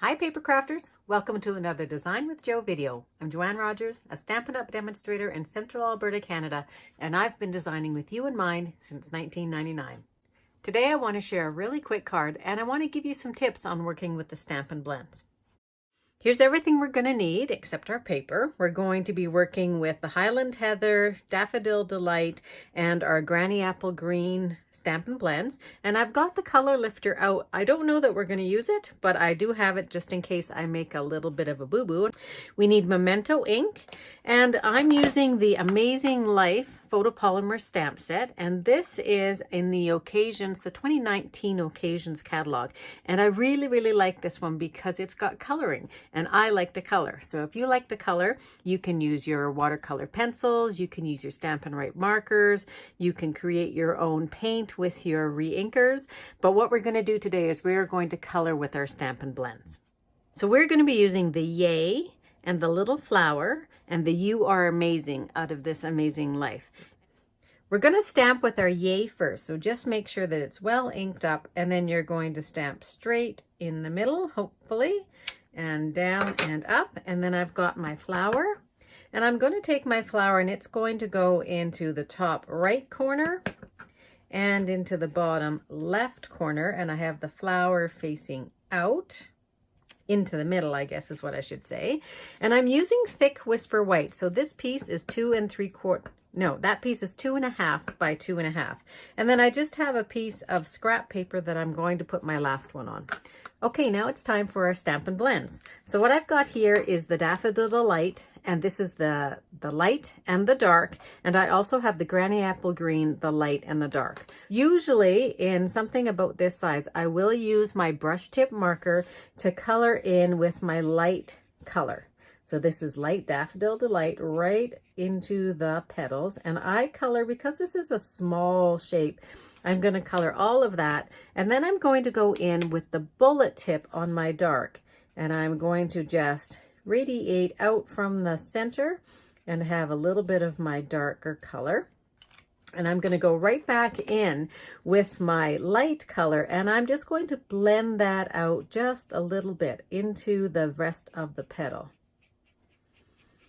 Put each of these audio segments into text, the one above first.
Hi Papercrafters! Welcome to another Design with Jo video. I'm Joanne Rogers, a Stampin' Up! Demonstrator in Central Alberta, Canada, and I've been designing with you in mind since 1999. Today I want to share a really quick card and I want to give you some tips on working with the Stampin' Blends. Here's everything we're going to need except our paper. We're going to be working with the Highland Heather, Daffodil Delight, and our Granny Apple Green Stampin' Blends. And I've got the color lifter out. I don't know that we're going to use it, but I do have it just in case I make a little bit of a boo-boo. We need Memento ink, and I'm using the Amazing Life photopolymer stamp set, and this is in the Occasions, the 2019 Occasions catalog. And I really like this one because it's got coloring, and I like to color. So if you like to color, you can use your watercolor pencils, you can use your Stampin' Right markers, you can create your own paint with your re-inkers. But what we're going to do today is we're going to color with our Stampin' Blends. So we're going to be using the Yay and the little flower and the You Are Amazing out of this Amazing Life. We're going to stamp with our Yay first, so just make sure that it's well inked up, and then you're going to stamp straight in the middle, hopefully, and down and up. And then I've got my flower, and I'm going to take my flower and it's going to go into the top right corner and into the bottom left corner, and I have the flower facing out. Into the middle, I guess is what I should say. And I'm using thick Whisper White. So this piece is 2 3/4. No, that piece is 2.5 by 2.5. And then I just have a piece of scrap paper that I'm going to put my last one on. Okay, now it's time for our Stampin' Blends. So what I've got here is the Daffodil Delight, and this is the light and the dark. And I also have the Granny Apple Green, the light and the dark. Usually in something about this size, I will use my brush tip marker to color in with my light color. So this is light Daffodil Delight right into the petals. And I color, because this is a small shape, I'm going to color all of that. And then I'm going to go in with the bullet tip on my dark. And I'm going to just radiate out from the center and have a little bit of my darker color. And I'm going to go right back in with my light color, and I'm just going to blend that out just a little bit into the rest of the petal.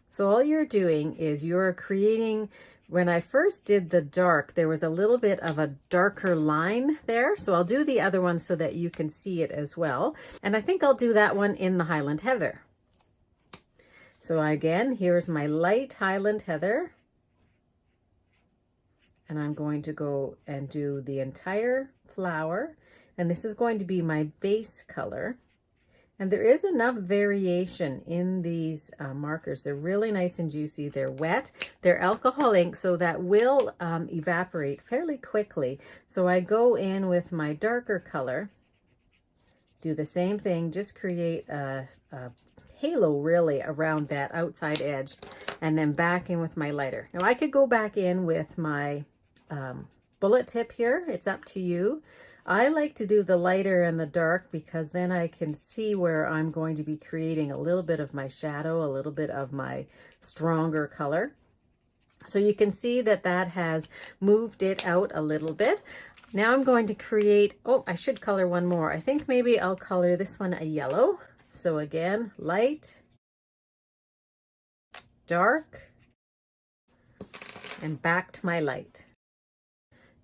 So all you're doing is you're creating, when I first did the dark, there was a little bit of a darker line there. So I'll do the other one so that you can see it as well. And I think I'll do that one in the Highland Heather. So again, here's my light Highland Heather. And I'm going to go and do the entire flower. And this is going to be my base color. And there is enough variation in these markers. They're really nice and juicy. They're wet. They're alcohol ink, so that will evaporate fairly quickly. So I go in with my darker color, do the same thing, just create a halo really around that outside edge, and then back in with my lighter. Now I could go back in with my bullet tip here. It's up to you. I like to do the lighter and the dark because then I can see where I'm going to be creating a little bit of my shadow, a little bit of my stronger color. So you can see that that has moved it out a little bit. Now I'm going to create, oh, I should color one more. I think maybe I'll color this one a yellow. So again, light, dark, and back to my light.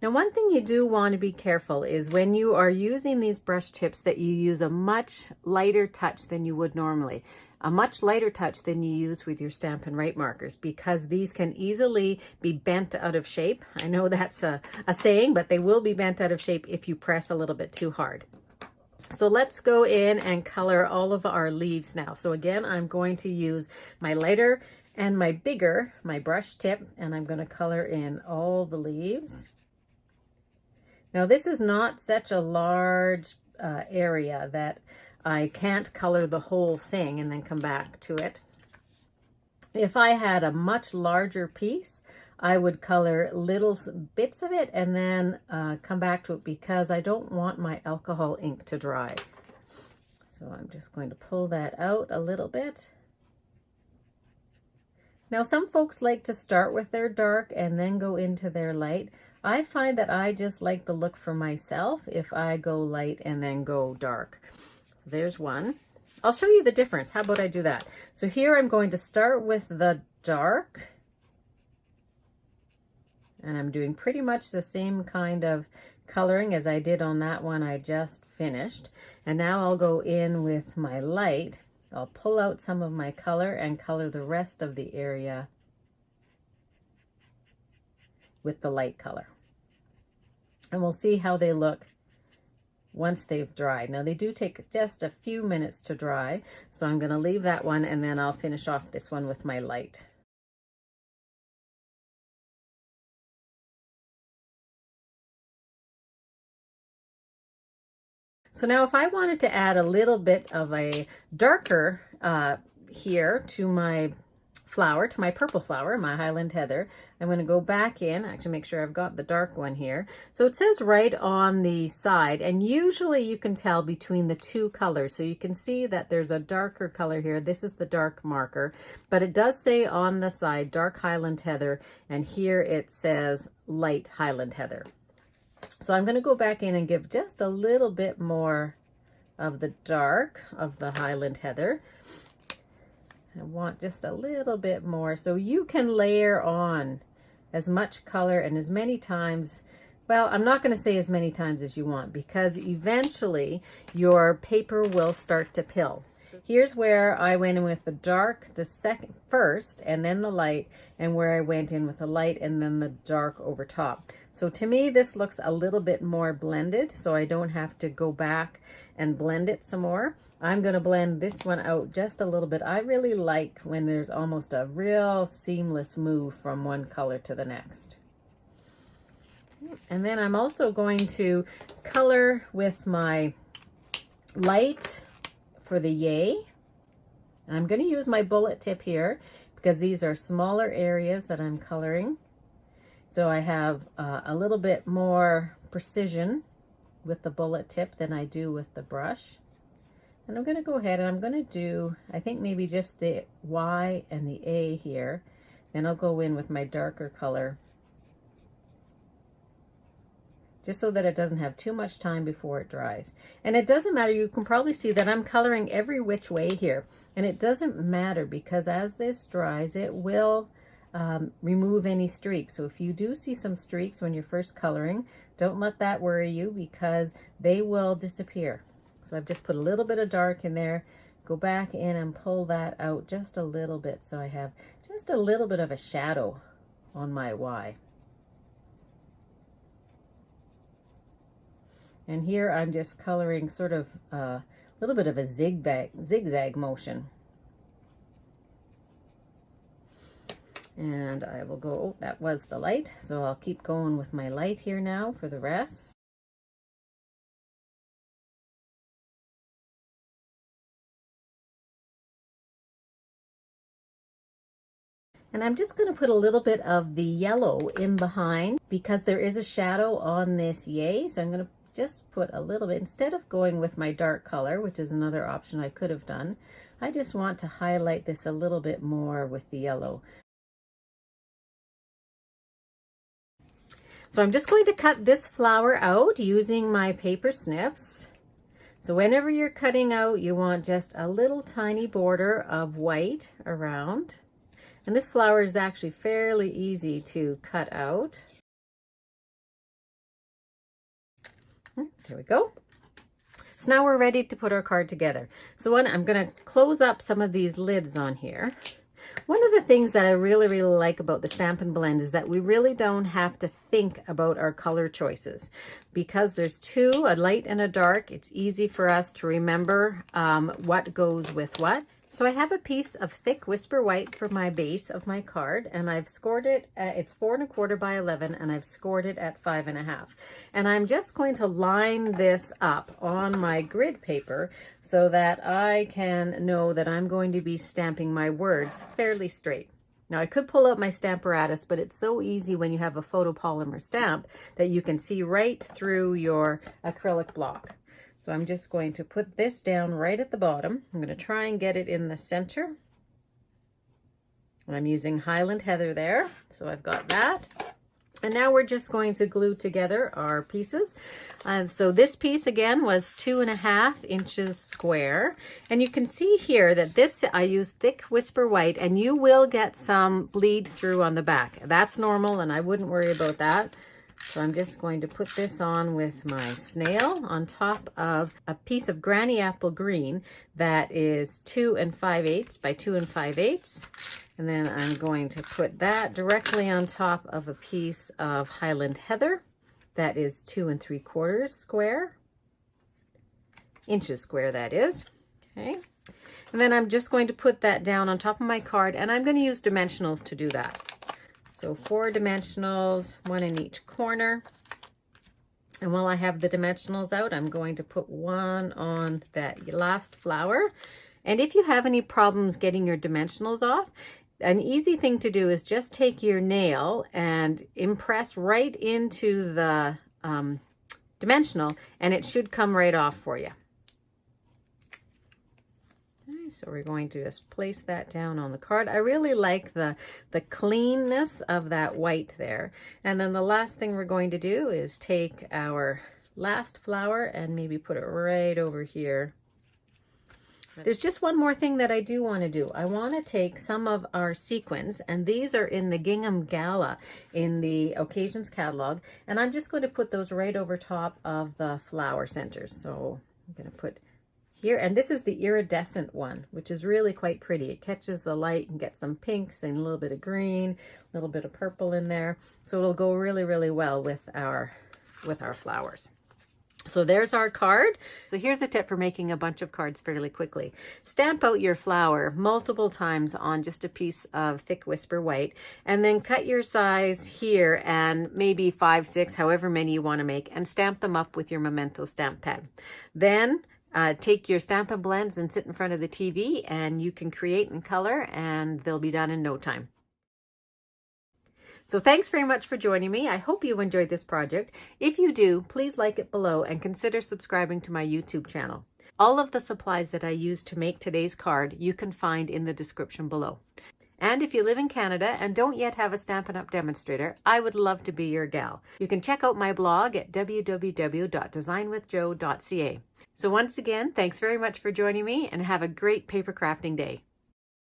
Now, one thing you do want to be careful is when you are using these brush tips that you use a much lighter touch than you would normally. A much lighter touch than you use with your Stampin' Right markers, because these can easily be bent out of shape. I know that's a saying, but they will be bent out of shape if you press a little bit too hard. So let's go in and color all of our leaves now. So again, I'm going to use my lighter and my bigger, my brush tip, and I'm going to color in all the leaves. Now this is not such a large area that I can't color the whole thing and then come back to it. If I had a much larger piece, I would color little bits of it and then come back to it, because I don't want my alcohol ink to dry. So I'm just going to pull that out a little bit. Now some folks like to start with their dark and then go into their light. I find that I just like the look for myself if I go light and then go dark. So there's one. I'll show you the difference. How about I do that? So here I'm going to start with the dark. And I'm doing pretty much the same kind of coloring as I did on that one I just finished. And now I'll go in with my light. I'll pull out some of my color and color the rest of the area with the light color. And we'll see how they look once they've dried. Now they do take just a few minutes to dry, so I'm going to leave that one and then I'll finish off this one with my light. So now if I wanted to add a little bit of a darker here to my flower, to my purple flower, my Highland Heather, I'm going to go back in, actually make sure I've got the dark one here. So it says right on the side, and usually you can tell between the two colors. So you can see that there's a darker color here. This is the dark marker, but it does say on the side, dark Highland Heather, and here it says light Highland Heather. So I'm going to go back in and give just a little bit more of the dark of the Highland Heather. I want just a little bit more, so you can layer on as much color and as many times. Well, I'm not going to say as many times as you want, because eventually your paper will start to pill. Here's where I went in with the dark the second first, and then the light, and where I went in with the light and then the dark over top. So to me, this looks a little bit more blended, so I don't have to go back and blend it some more. I'm going to blend this one out just a little bit. I really like when there's almost a real seamless move from one color to the next. And then I'm also going to color with my light for the yay. And I'm going to use my bullet tip here because these are smaller areas that I'm coloring. So I have a little bit more precision with the bullet tip than I do with the brush. And I'm going to go ahead and I'm going to do, I think maybe just the Y and the A here. Then I'll go in with my darker color, just so that it doesn't have too much time before it dries. And it doesn't matter, you can probably see that I'm coloring every which way here. And it doesn't matter because as this dries, it will remove any streaks. So if you do see some streaks when you're first coloring, don't let that worry you because they will disappear. So I've just put a little bit of dark in there, go back in and pull that out just a little bit so I have just a little bit of a shadow on my Y. And here I'm just coloring sort of a little bit of a zigzag motion. And I will go, oh, that was the light. So I'll keep going with my light here now for the rest. And I'm just going to put a little bit of the yellow in behind because there is a shadow on this yay. So I'm going to just put a little bit, instead of going with my dark color, which is another option I could have done, I just want to highlight this a little bit more with the yellow. So I'm just going to cut this flower out using my paper snips. So whenever you're cutting out, you want just a little tiny border of white around. And this flower is actually fairly easy to cut out. There we go. So now we're ready to put our card together. So I'm going to close up some of these lids on here. One of the things that I really like about the Stampin' Blend is that we really don't have to think about our color choices. Because there's two, a light and a dark, it's easy for us to remember what goes with what. So I have a piece of thick Whisper White for my base of my card, and I've scored it, it's 4 1/4 by 11, and I've scored it at 5 1/2. And I'm just going to line this up on my grid paper so that I can know that I'm going to be stamping my words fairly straight. Now I could pull out my Stamparatus, but it's so easy when you have a photopolymer stamp that you can see right through your acrylic block. So I'm just going to put this down right at the bottom. I'm going to try and get it in the center. I'm using Highland Heather there, so I've got that. And now we're just going to glue together our pieces. So this piece again was 2.5 inches square. And you can see here that this, I use thick Whisper White, and you will get some bleed through on the back. That's normal, and I wouldn't worry about that. So I'm just going to put this on with my snail on top of a piece of Granny Apple Green that is 2 5/8 by 2 5/8. And then I'm going to put that directly on top of a piece of Highland Heather that is 2 3/4 inches square, that is. Okay. And then I'm just going to put that down on top of my card, and I'm going to use dimensionals to do that. So 4 dimensionals, 1 in each corner. And while I have the dimensionals out, I'm going to put 1 on that last flower. And if you have any problems getting your dimensionals off, an easy thing to do is just take your nail and impress right into the dimensional, and it should come right off for you. Okay, so we're going to just place that down on the card. I really like the cleanness of that white there. And then the last thing we're going to do is take our last flower and maybe put it right over here. There's just one more thing that I do want to do. I want to take some of our sequins, and these are in the Gingham Gala in the Occasions catalog, and I'm just going to put those right over top of the flower centers. So I'm going to put here, and this is the iridescent one, which is really quite pretty. It catches the light and gets some pinks and a little bit of green, a little bit of purple in there. So it'll go really, really well with our flowers. So there's our card. So here's a tip for making a bunch of cards fairly quickly. Stamp out your flower multiple times on just a piece of thick Whisper White, and then cut your size here and maybe 5, 6, however many you want to make, and stamp them up with your Memento stamp pad. Then take your Stampin' Blends and sit in front of the TV, and you can create and color, and they'll be done in no time. So thanks very much for joining me. I hope you enjoyed this project. If you do, please like it below and consider subscribing to my YouTube channel. All of the supplies that I used to make today's card you can find in the description below. And if you live in Canada and don't yet have a Stampin' Up! Demonstrator, I would love to be your gal. You can check out my blog at www.designwithjo.ca. So once again, thanks very much for joining me, and have a great paper crafting day.